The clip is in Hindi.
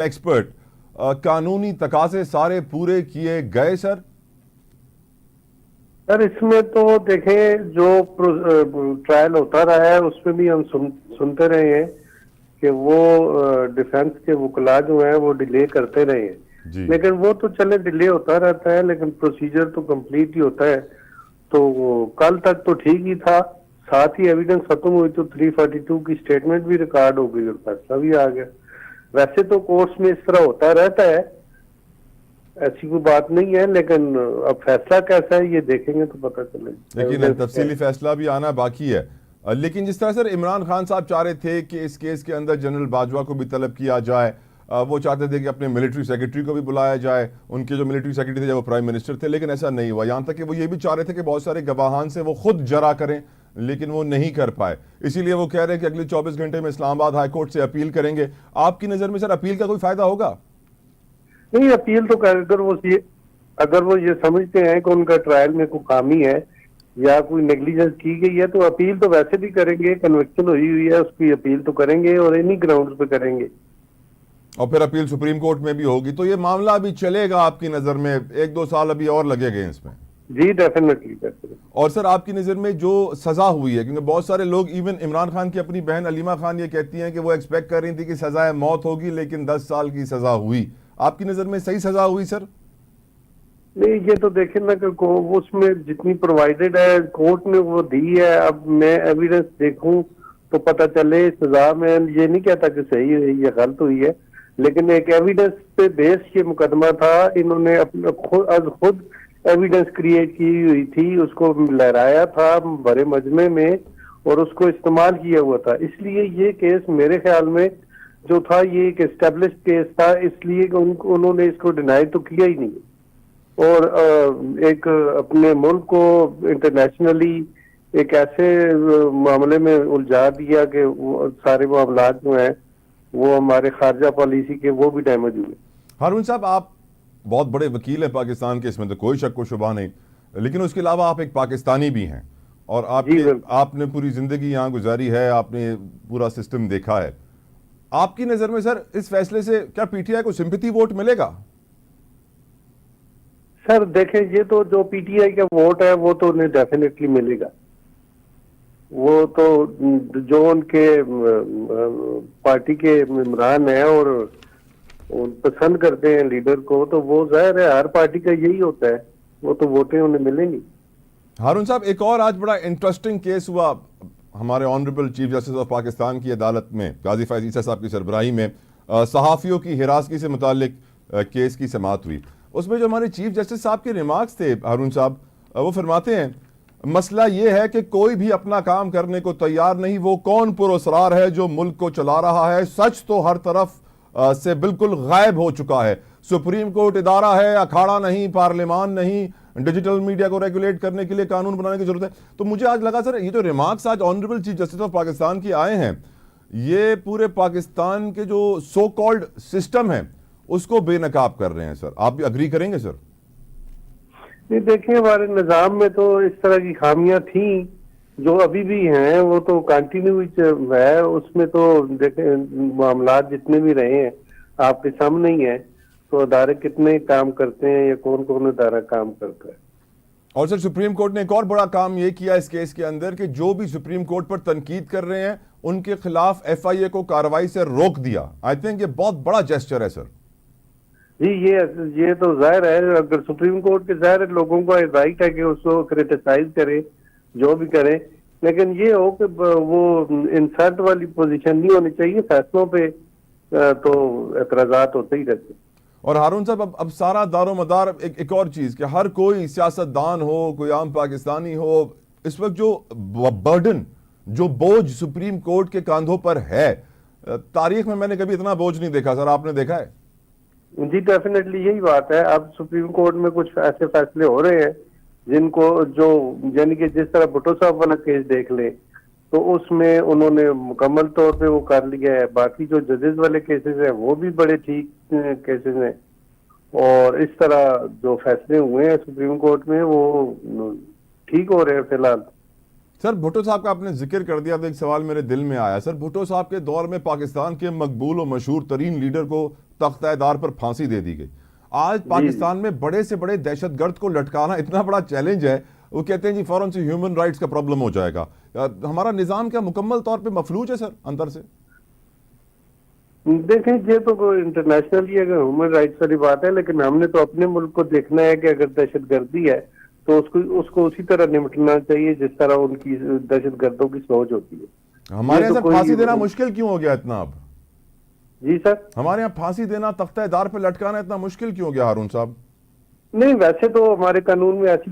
एक्सपर्ट, कानूनी तकाजे सारे पूरे किए गए सर? सर इसमें तो देखें, जो ट्रायल होता रहा है उसमें भी हम सुनते रहे हैं कि वो डिफेंस के वकला जो हैं वो डिले करते रहे हैं। जी। लेकिन वो तो चले डिले होता रहता है, लेकिन प्रोसीजर तो कंप्लीट ही होता है। तो कल तक तो ठीक ही था, साथ ही एविडेंस खत्म हुई तो 342 की स्टेटमेंट भी रिकॉर्ड हो गई और फैसला भी आ गया। वैसे तो कोर्ट्स में इस तरह होता रहता है, ऐसी कोई बात नहीं है, लेकिन अब फैसला कैसा है ये देखेंगे तो पता चलेगा। लेकिन तफसीली फैसला भी आना बाकी है। लेकिन जिस तरह सर इमरान खान साहब चाह रहे थे कि इस केस के अंदर जनरल बाजवा को भी तलब किया जाए, वो चाहते थे कि अपने मिलिट्री सेक्रेटरी को भी बुलाया जाए, उनके जो मिलिट्री सेक्रेटरी थे जब वो प्राइम मिनिस्टर थे, लेकिन ऐसा नहीं हुआ। यहाँ तक कि वो ये भी चाह रहे थे कि बहुत सारे गवाहान से वो खुद जरा करें, लेकिन वो नहीं कर पाए। इसीलिए वो कह रहे हैं कि अगले 24 घंटे में इस्लामाबाद हाईकोर्ट से अपील करेंगे। आपकी नज़र में सर अपील का कोई फायदा होगा? नहीं, अपील तो अगर वो ये समझते हैं कि उनका ट्रायल में कोई खामी है या कोई नेग्लिजेंस की गई है तो अपील तो वैसे भी करेंगे। कन्विक्शन हुई है, उसकी अपील तो करेंगे और इन्हीं ग्राउंड्स पे करेंगे। और फिर अपील सुप्रीम कोर्ट में भी होगी, तो ये मामला अभी चलेगा आपकी नज़र में? 1-2 साल अभी और लगेंगे इसमें? जी डेफिनेटली। और सर आपकी नज़र में जो सज़ा हुई है, क्योंकि बहुत सारे लोग, इवन इमरान खान की अपनी बहन अलीमा खान ये कहती हैं कि वो एक्सपेक्ट कर रही थी कि सज़ाए मौत होगी, लेकिन 10 साल की सज़ा हुई। आपकी नज़र में सही सज़ा हुई सर? नहीं, ये तो देखें ना कि उसमें जितनी प्रोवाइडेड है कोर्ट ने वो दी है। अब मैं एविडेंस देखूं तो पता चले सजा में। ये नहीं कहता कि सही हुई या गलत हुई है, लेकिन एक एविडेंस पे बेस ये मुकदमा था। इन्होंने अपने खुद एविडेंस क्रिएट की हुई थी, उसको लहराया था बड़े मजमे में और उसको इस्तेमाल किया हुआ था। इसलिए ये केस मेरे ख्याल में जो था ये एक एस्टेब्लिश केस था, इसलिए उन्होंने इसको डिनाई तो किया ही नहीं और एक अपने मुल्क को इंटरनेशनली एक ऐसे मामले में उलझा दिया कि सारे मामला जो हैं वो हमारे खारजा पॉलिसी के वो भी डैमेज हुए। हारून साहब, आप बहुत बड़े वकील हैं पाकिस्तान के, इसमें तो कोई शक व शुबा नहीं, लेकिन उसके अलावा आप एक पाकिस्तानी भी हैं और आपने पूरी जिंदगी यहाँ गुजारी है, आपने पूरा सिस्टम देखा है। आपकी नज़र में सर इस फैसले से क्या पीटीआई को सिंपैथी वोट मिलेगा? सर देखें, ये तो जो पीटीआई का वोट है वो तो उन्हें डेफिनेटली मिलेगा। वो तो जो उनके पार्टी के इमरान है और पसंद करते हैं लीडर को, तो वो जाहिर है हर पार्टी का यही होता है, वो तो वोटें उन्हें मिलेंगी। हारून साहब, एक और आज बड़ा इंटरेस्टिंग केस हुआ हमारे honourable chief justice of Pakistan की अदालत में, गाजी फैज ईसा साहब की सरबराही में सहाफ़ियों की हिरासगी से मुतालिक केस की समाअत हुई। उसमें जो हमारे चीफ जस्टिस साहब के रिमार्क्स थे हारून साहब, वो फरमाते हैं मसला ये है कि कोई भी अपना काम करने को तैयार नहीं, वो कौन पुरअसरार है जो मुल्क को चला रहा है? सच तो हर तरफ से बिल्कुल गायब हो चुका है। सुप्रीम कोर्ट इदारा है, अखाड़ा नहीं, पार्लियामान नहीं, डिजिटल मीडिया को रेगुलेट करने के लिए कानून बनाने की जरूरत है। तो मुझे आज लगा सर ये जो रिमार्क्स आज honourable chief justice of Pakistan की आए हैं, ये पूरे पाकिस्तान के जो सो कॉल्ड सिस्टम है उसको बेनकाब कर रहे हैं। सर आप भी अग्री करेंगे सर? नहीं, देखिए हमारे निजाम में तो इस तरह की खामियां थी जो अभी भी हैं, वो तो कंटिन्यू है। उसमें तो देखें मामला जितने भी रहे हैं आपके सामने ही है, तो अदारे कितने काम करते हैं या कौन कौन अदारा काम करता है। और सर सुप्रीम कोर्ट ने एक और बड़ा काम ये किया इस केस के अंदर कि जो भी सुप्रीम कोर्ट पर तनकीद कर रहे हैं उनके खिलाफ एफआईए को कार्रवाई से रोक दिया। आई थिंक ये बहुत बड़ा जेस्चर है सर। जी, ये तो जाहिर है, अगर सुप्रीम कोर्ट के जाहिर लोगों का राइट है कि उसको क्रिटिसाइज करे, जो भी करे, लेकिन ये हो कि वो इंसल्ट वाली पोजीशन नहीं होनी चाहिए। फैसलों पे तो एतराजात होते ही रहते। और हारून साहब, अब सारा दारोमदार एक और चीज कि हर कोई सियासतदान हो, कोई आम पाकिस्तानी हो, इस वक्त जो बर्डन, जो बोझ सुप्रीम कोर्ट के कांधों पर है, तारीख में मैंने कभी इतना बोझ नहीं देखा। सर आपने देखा है? जी डेफिनेटली यही बात है। अब सुप्रीम कोर्ट में कुछ ऐसे फैसले हो रहे हैं जिनको जो यानी कि जिस तरह भुट्टो साहब वाला केस देख ले तो उसमें उन्होंने मुकम्मल तौर पे वो कर लिया है। बाकी जो जजेस वाले केसेस हैं वो भी बड़े ठीक केसेस हैं और इस तरह जो फैसले हुए हैं सुप्रीम कोर्ट में वो ठीक हो रहे हैं फिलहाल। सर भुट्टो साहब का आपने जिक्र कर दिया तो एक सवाल मेरे दिल में आया। सर भुट्टो साहब के दौर में पाकिस्तान के मकबूल और मशहूर तरीन लीडर को तख्तादार पर फांसी दे दी गई। आज पाकिस्तान में बड़े से बड़े दहशतगर्द को लटकाना इतना बड़ा चैलेंज है, वो कहते हैं जी फौरन से ह्यूमन राइट्स का प्रॉब्लम हो जाएगा। हमारा निजाम क्या मुकम्मल तौर पे मफलूज है सर अंदर से? देखें, ये तो इंटरनेशनली अगर ह्यूमन राइट्स वाली बात है, लेकिन हमने तो अपने मुल्क को देखना है कि अगर दहशतगर्दी है तो उसको उसी तरह निपटना चाहिए जिस तरह उनकी दहशतगर्दों की सोच होती है। हमारे यहाँ तो सर फांसी देना मुश्किल क्यों हो गया इतना? अब जी सर, हमारे यहाँ फांसी देना, तख्तादार पे लटकाना इतना मुश्किल क्यों हो गया हारून साहब? नहीं वैसे तो हमारे कानून में ऐसी